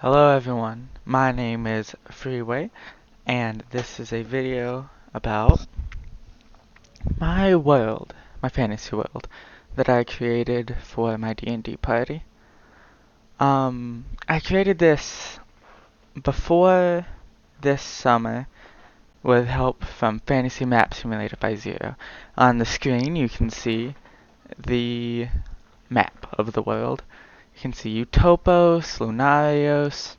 Hello everyone, my name is Freeway, and this is a video about my world, my fantasy world, that I created for my D&D party. I created this before this summer with help from Fantasy Map Simulator by Zero. On the screen you can see the map of the world. You can see Utopos, Lunarios,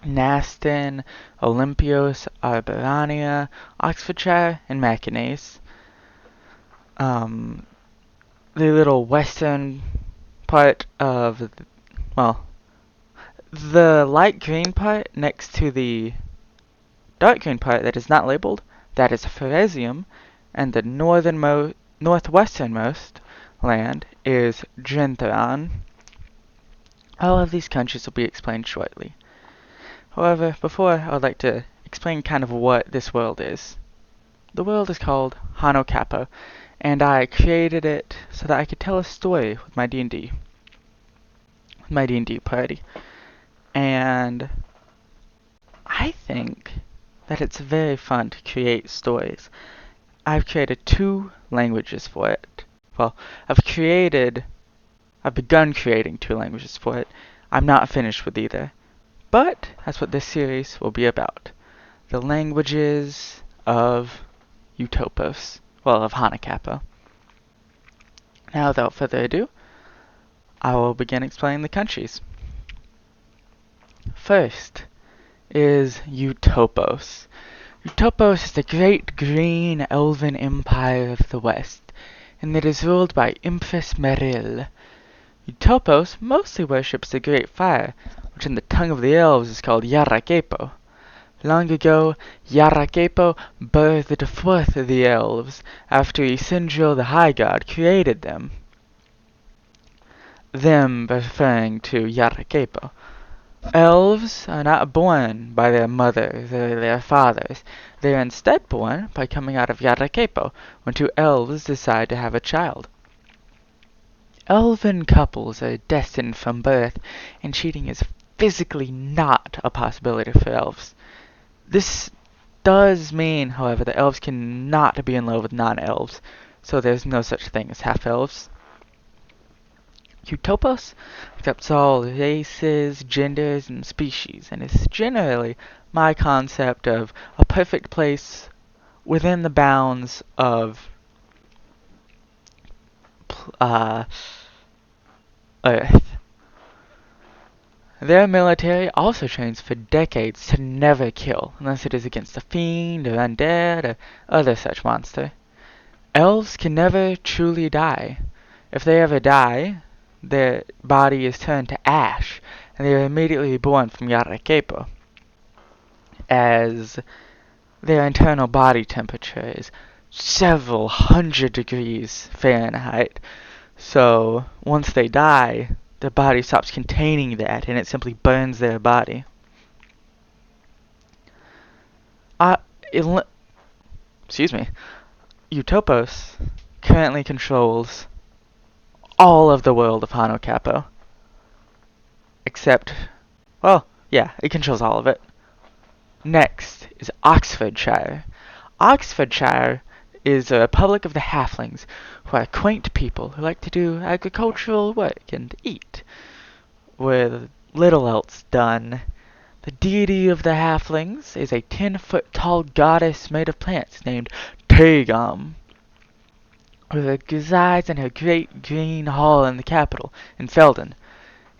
Naston, Olympios, Arborania, Oxfordshire, and Mackinac. Um, the little western part of, the light green part next to the dark green part that is not labeled, that is Feresium, and the northwesternmost land is Gentheron. All of these countries will be explained shortly. However, before I would like to explain kind of what this world is. The world is called Hanocapo, and I created it so that I could tell a story with my D&D party. And I think that it's very fun to create stories. I've created 2 languages for it. Well, I've begun creating 2 languages for it. I'm not finished with either. But that's what this series will be about. The languages of Utopos. Well, of Hanocapo. Now, without further ado, I will begin explaining the countries. First is Utopos. Utopos is the great green elven empire of the west, and it is ruled by Empress Meril. Utopos mostly worships the great fire, which in the tongue of the elves is called Hanocapo. Long ago, Hanocapo birthed forth the elves after Isindril the High God created them. Them referring to Hanocapo. Elves are not born by their mothers or their fathers. They are instead born by coming out of Hanocapo when 2 elves decide to have a child. Elven couples are destined from birth, and cheating is physically not a possibility for elves. This does mean, however, that elves cannot be in love with non-elves, so there's no such thing as half-elves. Utopos accepts all races, genders, and species, and is generally my concept of a perfect place within the bounds of Earth. Their military also trains for decades to never kill, unless it is against a fiend or undead or other such monster. Elves can never truly die. If they ever die, their body is turned to ash, and they are immediately born from Hanocapo, as their internal body temperature is several hundred degrees Fahrenheit. So once they die, their body stops containing that, and it simply burns their body. Excuse me. Utopos currently controls all of the world of Hanocapo. Except, well, yeah, it controls all of it. Next is Oxfordshire. Oxfordshire is a republic of the halflings, who are quaint people who like to do agricultural work and eat, with little else done. The deity of the halflings is a 10-foot tall goddess made of plants named Tegum, who resides in her great green hall in the capital, in Felden.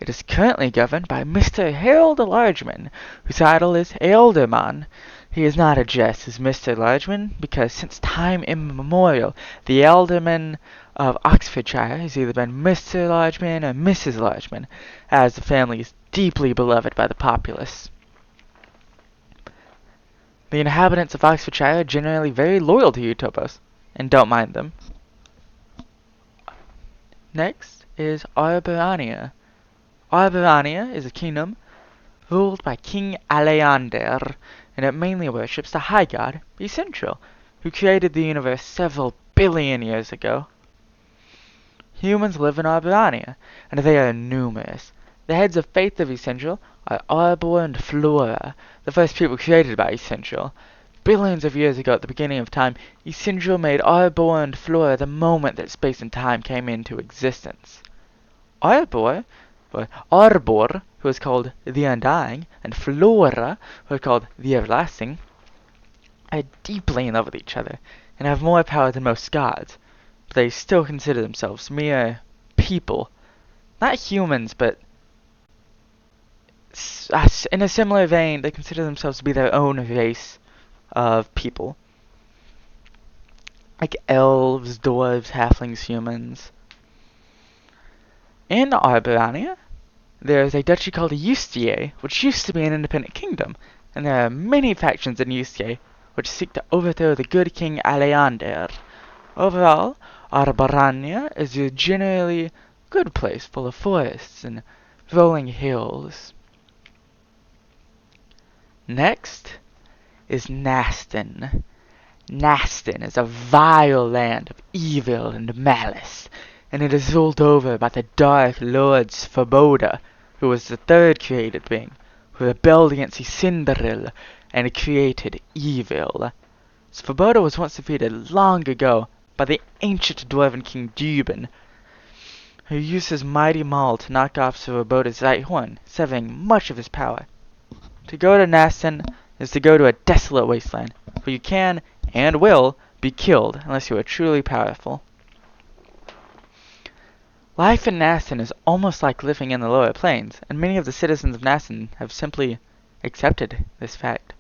It is currently governed by Mr. Harold Largeman, whose title is Ealdorman. He is not addressed as Mr. Largeman because since time immemorial, the Alderman of Oxfordshire has either been Mr. Largeman or Mrs. Largeman, as the family is deeply beloved by the populace. The inhabitants of Oxfordshire are generally very loyal to Utopos, and don't mind them. Next is Arborania. Arborania is a kingdom ruled by King Aleander, and it mainly worships the high god Isindril, who created the universe several billion years ago. Humans live in Arborania, and they are numerous. The heads of faith of Essential are Arbor and Flora, the first people created by Essential. Billions of years ago at the beginning of time, Essential made Arbor and Flora the moment that space and time came into existence. Arbor, who is called the Undying, and Flora, who is called the Everlasting, are deeply in love with each other, and have more power than most gods, but they still consider themselves mere people. Not humans, but in a similar vein, they consider themselves to be their own race of people. Like elves, dwarves, halflings, humans. In Arborania, there is a duchy called Eustiae, which used to be an independent kingdom, and there are many factions in Eustiae which seek to overthrow the good King Aleander. Overall, Arborania is a generally good place full of forests and rolling hills. Next is Naston. Naston is a vile land of evil and malice, and it is ruled over by the Dark Lord Svoboda, who was the third created being, who rebelled against Isindaril and created evil. Svoboda was once defeated long ago by the ancient dwarven king Dubin, who used his mighty maul to knock off Svoboda's right horn, severing much of his power. To go to Naston is to go to a desolate wasteland, where you can, and will, be killed unless you are truly powerful. Life in Naston is almost like living in the lower plains, and many of the citizens of Naston have simply accepted this fact.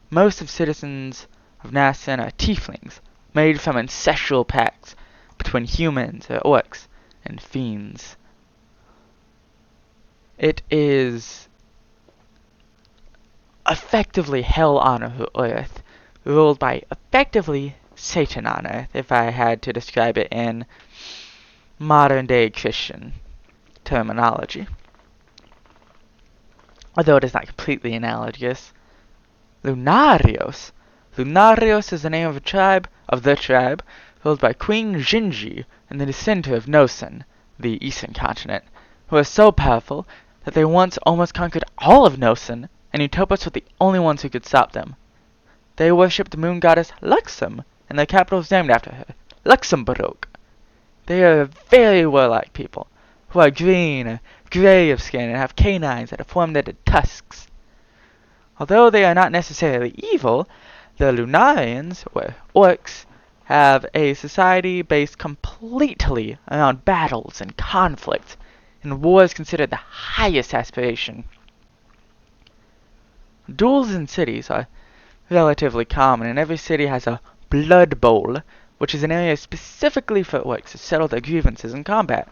Most of citizens of Naston are tieflings, made from ancestral pacts between humans or orcs and fiends. It is effectively hell on earth, ruled by effectively Satan on earth, if I had to describe it in modern day Christian terminology. Although it is not completely analogous. Lunarios. Lunarios is the name of the tribe, ruled by Queen Jinji in the center of Nosen, the eastern continent, who are so powerful that they once almost conquered all of Nosen, and Utopus were the only ones who could stop them. They worshipped the moon goddess Luxem, and their capital is named after her, Luxemburg. They are very warlike people, who are green, gray of skin, and have canines that have formed into tusks. Although they are not necessarily evil, the Lunarians, or orcs, have a society based completely around battles and conflict, and war is considered the highest aspiration. Duels in cities are relatively common, and every city has a blood bowl, which is an area specifically for orcs to settle their grievances in combat.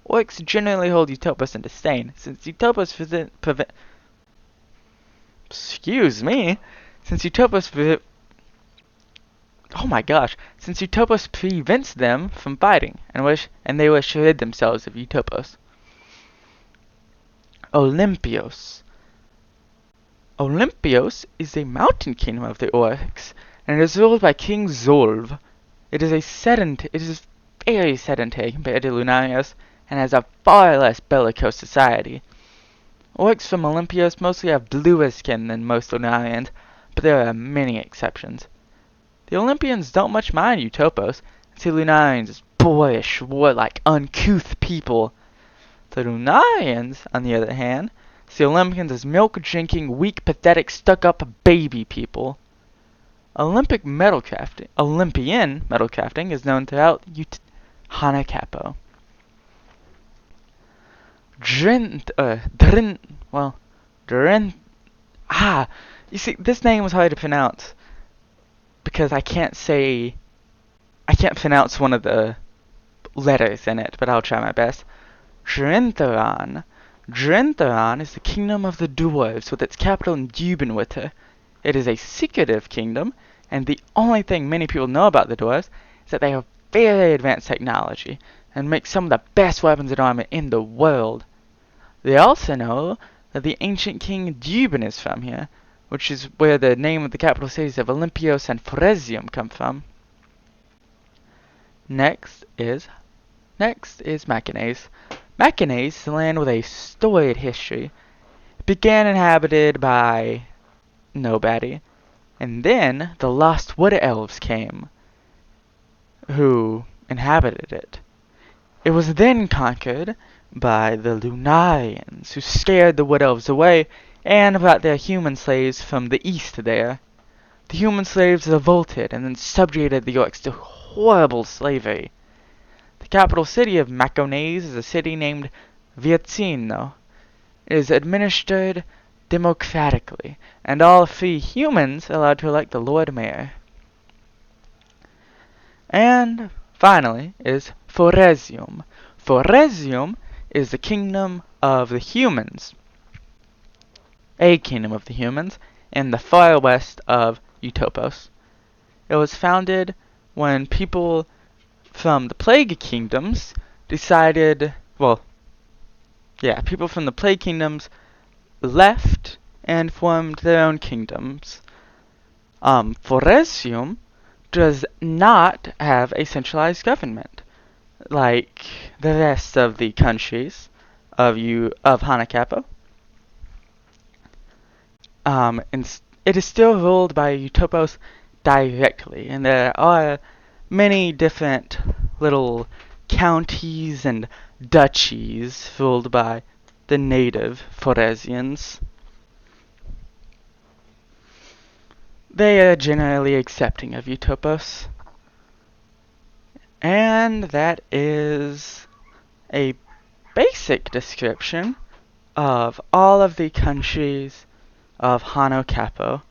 Orcs generally hold Utopus in disdain, since Utopus since Utopus prevents them from fighting, and they wish to rid themselves of Utopus. Olympios. Olympios is a mountain kingdom of the orcs, and it is ruled by King Zolv. It is very sedentary compared to Lunarios, and has a far less bellicose society. Orcs from Olympios mostly have bluer skin than most Lunarians, but there are many exceptions. The Olympians don't much mind Utopos, and see Lunarians as boyish, warlike, uncouth people. The Lunarians, on the other hand, see Olympians as milk-drinking, weak, pathetic, stuck-up baby people. Olympian metalcrafting is known throughout Hanocapo. You see, this name was hard to pronounce because I can't pronounce one of the letters in it, but I'll try my best. Drentheron. Drentheron is the kingdom of the Dwarves, with its capital in Dubinwitter. It is a secretive kingdom, and the only thing many people know about the Dwarves is that they have very advanced technology, and make some of the best weapons and armor in the world. They also know that the ancient king Dubin is from here, which is where the name of the capital cities of Olympios and Fresium come from. Next is Machines. Macanese is a land with a storied history. It began inhabited by nobody, and then the lost wood elves came, who inhabited it. It was then conquered by the Lunarians, who scared the wood elves away and brought their human slaves from the east there. The human slaves revolted and then subjugated the orcs to horrible slavery. The capital city of Maconese is a city named Vietzino. It is administered democratically, and all free humans are allowed to elect the Lord Mayor. And finally is Foresium. Foresium is the kingdom of the humans, a kingdom of the humans, in the far west of Utopos. It was founded when people from the Plague Kingdoms decided, people from the Plague Kingdoms left and formed their own kingdoms. Foresium does not have a centralized government like the rest of the countries of Hanocapo. It is still ruled by Utopos directly, and there are many different little counties and duchies ruled by the native Foresians. They are generally accepting of Utopos. And that is a basic description of all of the countries of Hanocapo.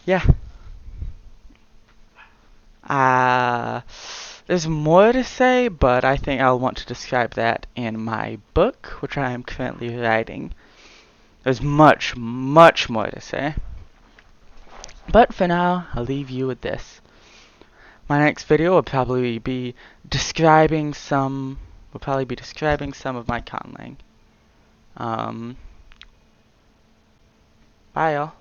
Yeah. There's more to say, but I think I'll want to describe that in my book, which I am currently writing. There's much, much more to say. But for now, I'll leave you with this. My next video will probably be describing some of my conlang. Bye, y'all.